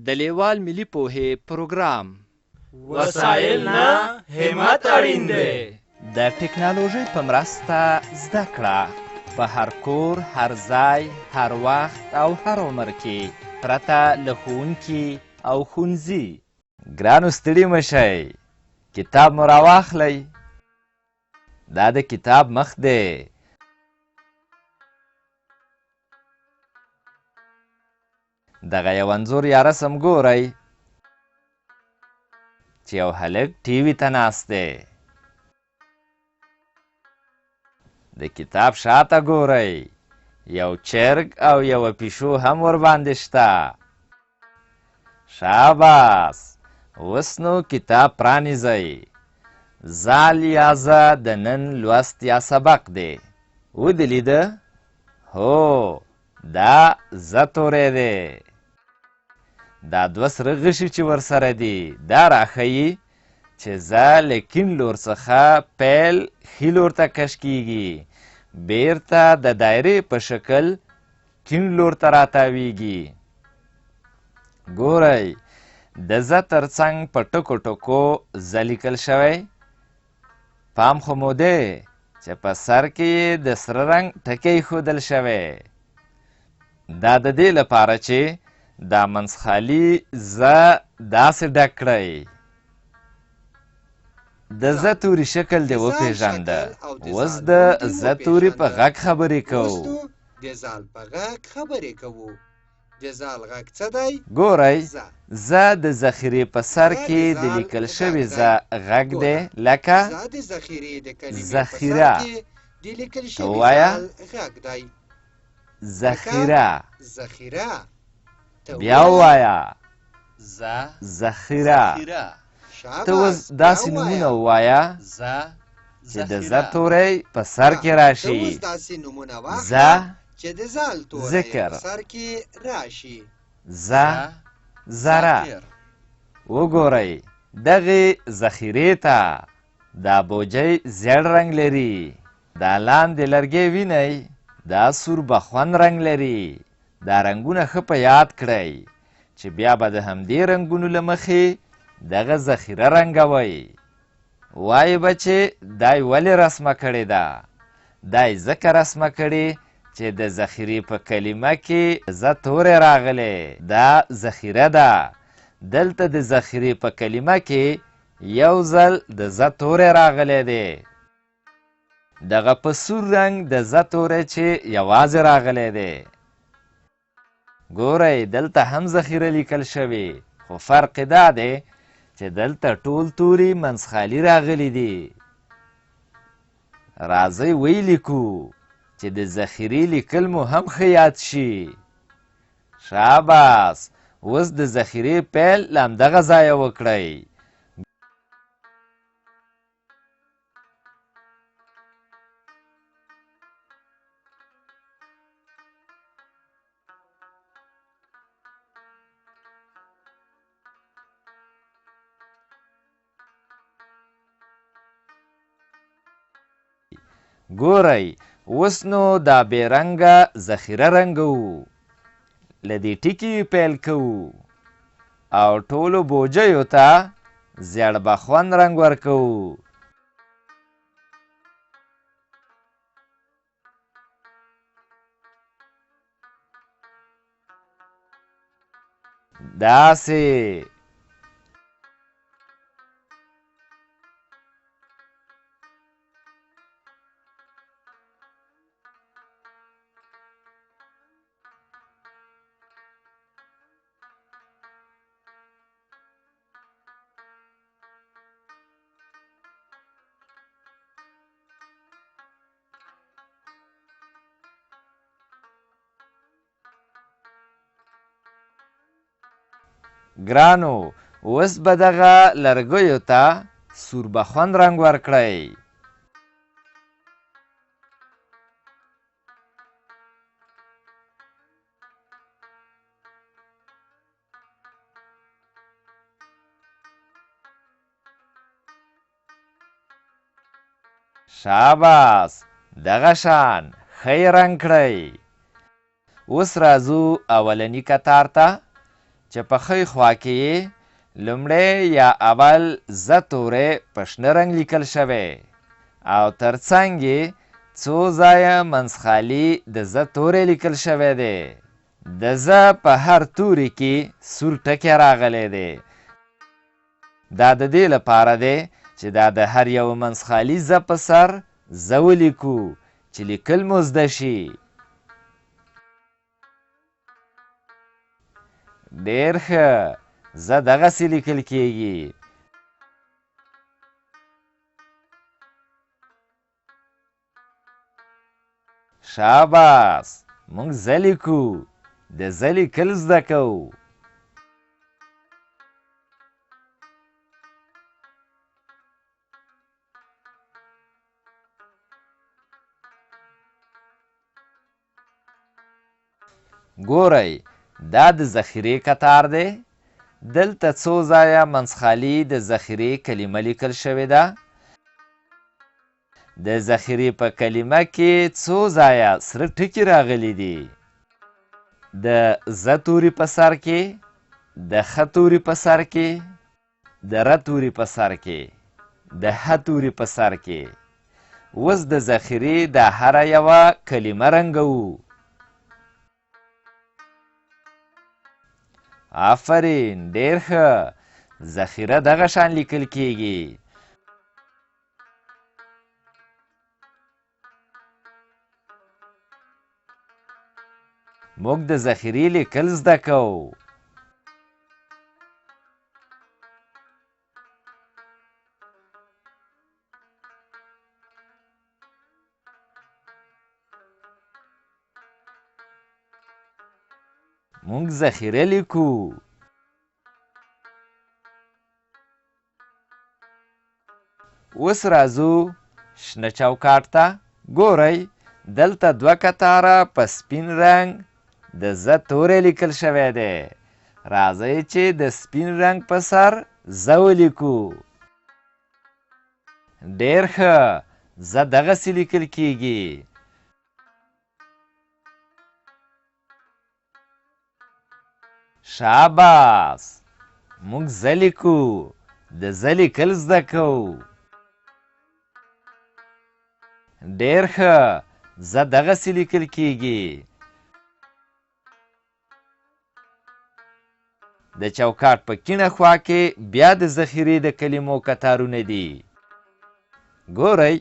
د لیوال ملي پوهې پروګرام وسایل نه همت اړین دی. د ټکنالوژۍ په مرسته زده کړه په هر کور، هر ځای، هر وخت او هر عمر کې پرته له ښوونکي او ښوونځي. ګرانو ستړي مه شئ، کتاب مو راواخلئ. دا د کتاب مخ دی. دغه یو انځور یا رسم ګورئ چې یو هلک ټي وي ته ناست دی. د کتاب شاته ګورئ، یو چرګ او یوه پیشو هم ورباندې شته. شاباس، اوس نو کتاب پرانیزئ. زال یا زه د نن لوست یا سبق دی. ودې لیده؟ هو، دا زه توری دی. دا دوه سره غشي چې ورسره دي دا راښیي چې زه له کیڼ لور څخه پیل ښي لور ته کش کیږي، بیرته د دایرې په شکل کیڼ لور ته راتاویږي. ګورئ، د زه تر څنګ په ټکو ټکو زه لیکل شوی. پام خو مو دی چې په سر کې یې د سره رنګ ټکی ایښودل شوی. دا د دې لپاره چې دا منځخالي زه داسې ډک کړئ. د زه توري شکل دې وپېژانده. اوس د زه توري په غږ خبرې کوو. د زال په غږ خبرې کوو. د زال غږ څه دی؟ ګورئ، زه د ذخیرې په سر کې د لیکل شوي زه غږ دی، لکه د ذخیرې د کلمې ذخیره. په سر کې د لیکل شوي ووایه. زال غږ دی. ذخیره. ذخیره. بیا ووایه. ذخیره. ته اوس داسې نومونه ووایه چې د زه توری په سر کې راشي. زه چې د زال توری ذکر. په سر کې راشي. زه زره. وګورئ دغې ذخیرې ته دا بوجۍ زیړ رنګ لري. دا لاندې لرګی وینئ، دا سور بخون رنګ لري. دا رنګونه ښه په یاد کړئ چې بیا به د همدې رنګونو له مخې دغه ذخیره رنګوئ. وایي به چې دا یې ولې رسمه کړې ده؟ دا یې ځکه رسمه کړې چې د ذخیرې په کلمه کې زه توری راغلی. دا ذخیره ده. دلته د ذخیرې په کلمه کې یو ځل د زه توری راغلی دی. دغه په سور رنګ د زه توری چې یوازې راغلی دی. ګورئ، دلته هم ذخیره لیکل شوي، خو فرق یې دا دی چې دلته ټول توري منځخالي راغلي دي. راځئ ولیکو چې د ذخیرې لیکل مو هم ښه یاد شي. شاباس، اوس د ذخیرې پیل له همدغه ځایه وکړئ. ګورئ، اوس نو دا بې رنګه ذخیره رنګوو. له دې ټکي پیل کوو او ټولو بوجیو ته زیړ بخون رنګ ورکوو. داسې. ګرانو، اوس به دغه لرګیو ته سور بخون رنګ ورکړئ. شاباس، دغه شان ښه یې رنګ کړئ. اوس راځو اولني کتار ته چې په ښی خوا کې یې لومړی یا اول زه توری په شنه رنګ لیکل شوی او تر څنګ یې څو ځایه منځخالي د زه توری لیکل شوی دی. د زه په هر توري کې سور ټکی راغلی دی. دا د دې لپاره دی چې دا د هر یو منځخالي زه په سر زه ولیکو چې لیکل مو زده شي. ډېر ښه، زه دغسې لیکل کیږي. شاباس، موږ زه لیکو. د زه لیکل زده کوو. ګورئ، دا د ذخیرې کتار دی. دلته څو ځایه منځخالي د ذخیرې کلمه لیکل شوې ده. د ذخیرې په کلمه کې څو ځایه سره ټکي راغلي دي. د زه توري په سر کې، د خ توري په سر کې، د ر توري په سر کې، د ح توري په سر کې. اوس د ذخیرې د هره یوه کلمه رنګوو. آفرین، ډېر ښه. ذخیره دغه شان لیکل کیږي. موږ د ذخیرې لیکل زده کوو. موږ ذخیره لیکو. اوس راځو شنه چوکاټ ته. ګورئ، دلته دوه کتاره په سپین رنګ د زه توری لیکل شوی دی. راځئ چې د سپین رنګ په سر زه ولیکو. ډېر ښه، زه دغسې لیکل کیږي. شاباس، موږ زه لیکو. د زه لیکل زده کوو. ډېر ښه، زه دغسې لیکل کیږي. د چوکاټ په کیڼه خوا کې بیا د ذخیرې د کلمو کتارونه دي. ګورئ،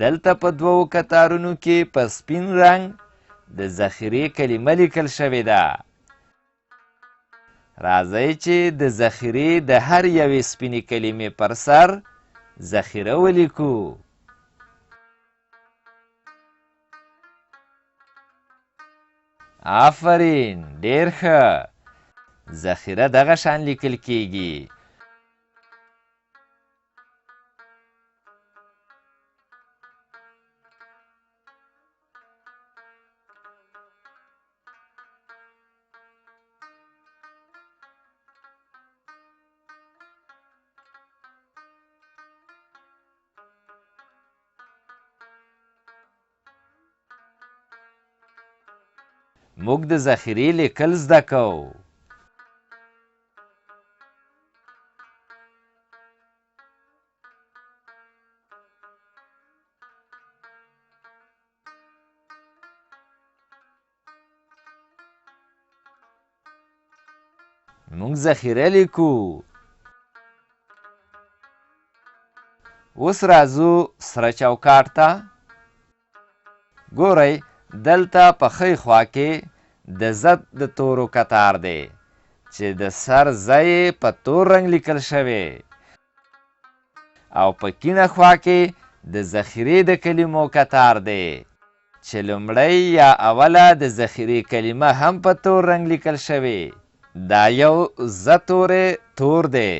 دلته په دوو کتارونو کې په سپین رنګ د ذخیرې کلمه لیکل شوې ده. راځئ چې د ذخیرې د هر یوې سپینې کلمې پر سر ذخیره ولیکو. آفرین، ډېر ښه. ذخیره دغه شان لیکل کیږي. موږ د ذخیرې لیکل زده کوو. موږ ذخیره لیکو. اوس راځو سره چوکاټ ته. ګورئ، دلته په ښی خوا کې د زد د تورو کتار دی چې د سر زه یې په تور رنګ لیکل شوی او په کیڼه خوا کې د ذخیرې د کلمو کتار دی چې لومړی یا اوله د ذخیرې کلمه هم په تور رنګ لیکل شوی. دا یو زه توری تور دی.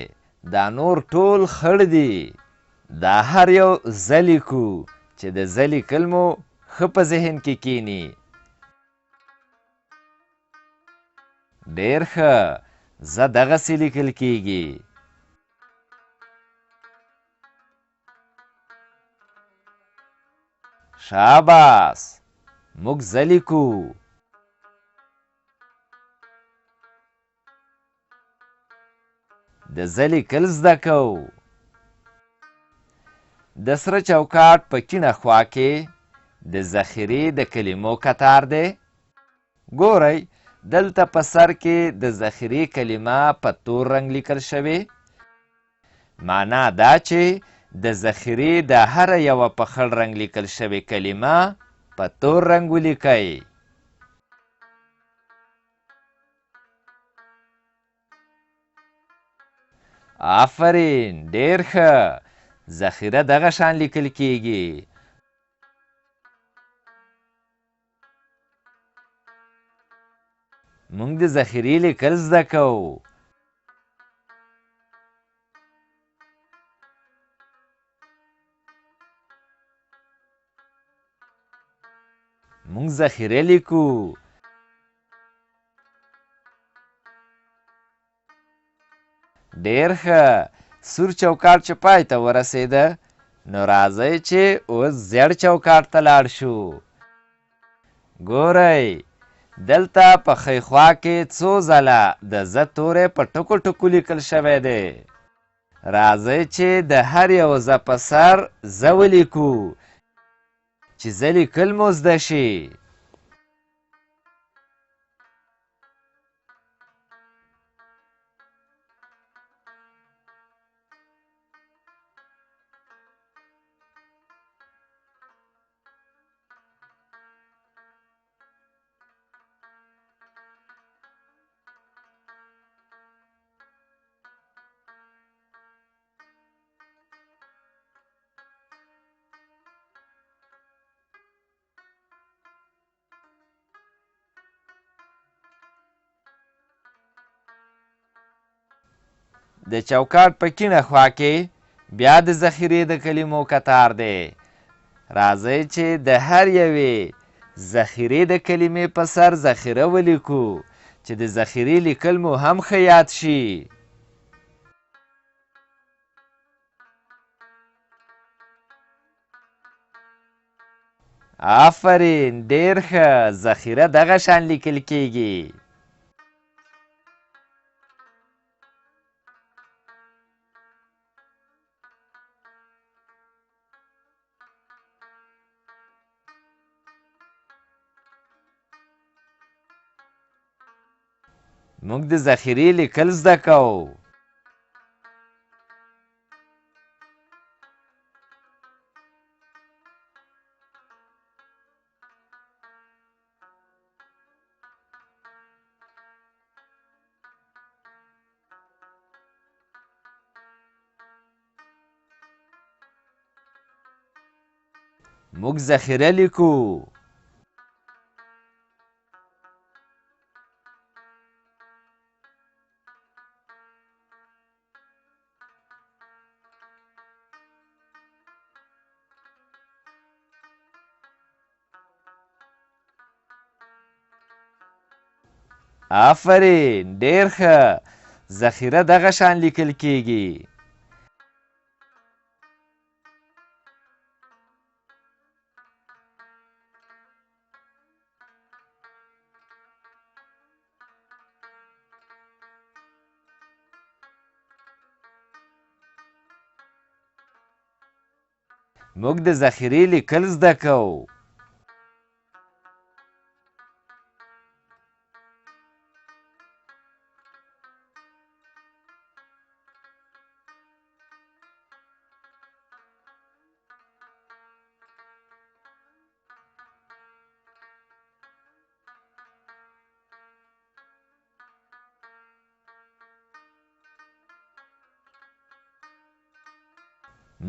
دا نور ټول خړ دي. دا هر یو زه لیکو چې د زه لیکل مو ښه په ذهن کې کینی. ډېر ښه، زه دغسې لیکل کیږي. شاباس، موږ زه لیکو. د ز لیکل زده کوو. د سره چوکاټ په کیڼه خوا کې د ذخیرې د کلمو کتار دی. ګورئ دلته په سر کې د ذخیرې کلمه په تور رنګ لیکل شوې. معنا دا چې د ذخیرې د هره یوه په خړ رنګ لیکل شوې کلمه په تور رنګ ولیکئ. آفرین، ډیر ښه. ذخیره دغه شان لیکل کیږي. موږ د ذخیرې لیکل زده کوو. موږ ذخیره لیکو. ډیر ښه. سور چوکاټ چې پای ته ورسېده نو راځئ چې اوس زیړ چوکاټ ته لاړ شو. ګورئ دلته په ښی خوا کې څو ځله د ز توری په ټکو ټکو لیکل شوی دی. راځئ چې د هر یو ز په سر ز ولیکو چې ز لیکل مو زده شي. د چوکاټ په کیڼه خوا کې بیا د ذخیرې د کلمو کتار دی. راځئ چې د هر یوې ذخیرې د کلمې په سر ذخیره ولیکو چې د ذخیرې لیکل مو هم ښه یاد شي. آفرین، ډیر ښه. ذخیره دغه شان لیکل کیږي. موږ د ذخیرې لیکل زده کوو. موږ ذخیره لیکو. آفرین، ډیر ښه. ذخیره دغه شان لیکل کیږي. موږ د ذخیرې لیکل زده کوو.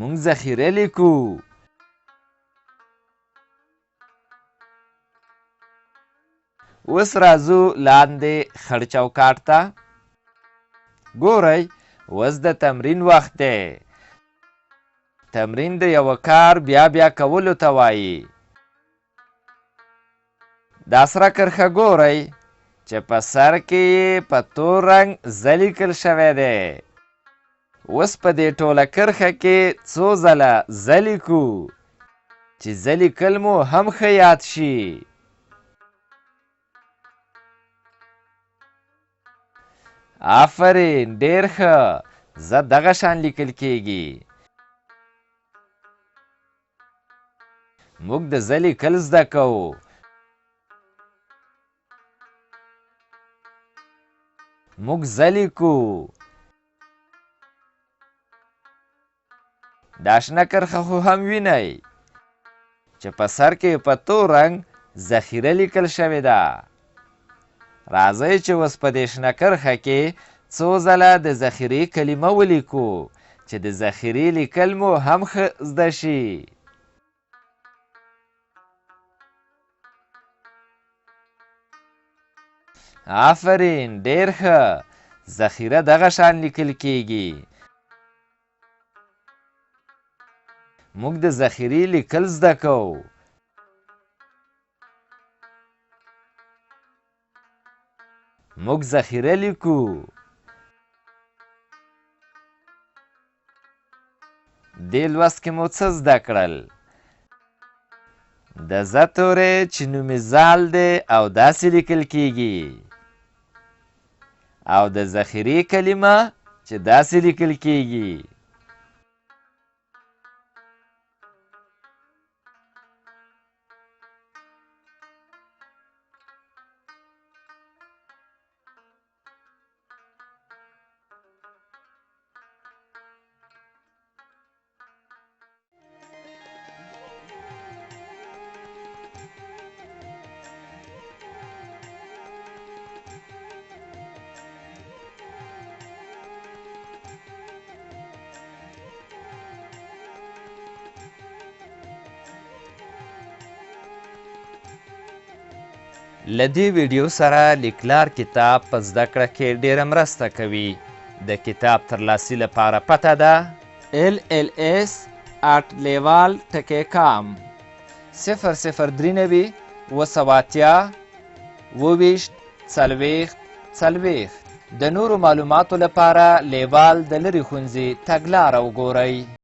موږ ذخیره لیکو. اوس راځو لاندې خړ چوکاټ ته. ګورئ اوس د تمرین وخت دی. تمرین د یوه کار بیا بیا کولو ته وایي. دا سره کرښه ګورئ چې په سر کې یې په تور رنګ ز لیکل شوی دی. اوس په دې ټوله کرښه کې څو ځله ز لیکو چې ز لیکل مو هم ښه یاد شي. آفرین، ډیر ښه. زه دغه شان لیکل کیږي. موږ د زه لیکل زده کوو. موږ زه لیکو. دا شنه کرښه خو هم وینئ چې په سر کې په تور رنګ ذخیره لیکل شوې ده. راځئ چې اوس په دې شنه کرښه کې څو ځله د ذخیرې کلمه ولیکو چې د ذخیرې لیکل مو هم ښه زده شي. آفرین، ډېر ښه. ذخیره دغه شان لیکل کیږي. موږ د ذخیرې لیکل زده کوو. موږ ذخیره لیکو. دې لوست کې مو څه زده کړل؟ د زه توری چې نومې زال دی او داسې لیکل کیږي، او د ذخیرې کلمه چې داسې لیکل کیږي. له دې ویډیو سره لیکلار کتاب په زده کړه کې ډېره مرسته کوي. د کتاب ترلاسي لپاره پته ده LLS@leval.com 003 280 40 40. د نورو معلوماتو لپاره لیوال د لرې ښوونځي تګلاره وګورئ.